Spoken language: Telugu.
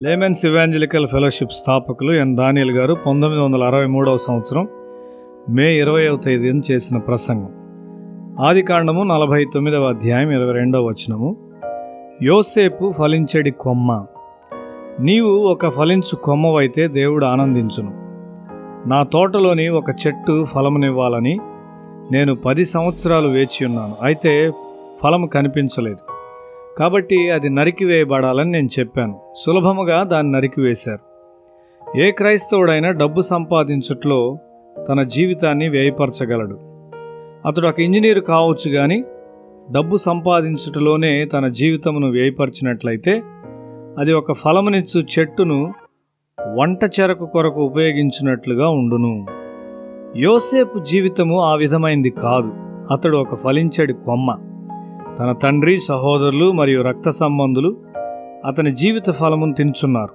లేమెన్స్ ఇవాంజలికల్ ఫెలోషిప్ స్థాపకులు ఎన్ దానియేల్ గారు 1963 సంవత్సరం మే 20వ తేదీన చేసిన ప్రసంగం. ఆదికాండము 49వ అధ్యాయం 22వ వచనము. యోసేపు ఫలించెడి కొమ్మ. నీవు ఒక ఫలించు కొమ్మవైతే దేవుడు ఆనందించును. నా తోటలోని ఒక చెట్టు ఫలమునివ్వాలని నేను 10 సంవత్సరాలు వేచి ఉన్నాను, అయితే ఫలము కనిపించలేదు. కాబట్టి అది నరికివేయబడాలని నేను చెప్పాను. సులభముగా దాన్ని నరికివేశారు. ఏ క్రైస్తవుడైనా డబ్బు సంపాదించుట్లో తన జీవితాన్ని వ్యయపరచగలడు. అతడు ఒక ఇంజనీరు కావచ్చు, కానీ డబ్బు సంపాదించుటలోనే తన జీవితమును వ్యయపరిచినట్లయితే అది ఒక ఫలమునిచ్చు చెట్టును వంట చెరకు కొరకు ఉపయోగించినట్లుగా ఉండును. యోసేపు జీవితము ఆ విధమైంది కాదు. అతడు ఒక ఫలించెడి కొమ్మ. తన తండ్రి, సహోదరులు మరియు రక్త సంబంధులు అతని జీవిత ఫలమును తినుచున్నారు.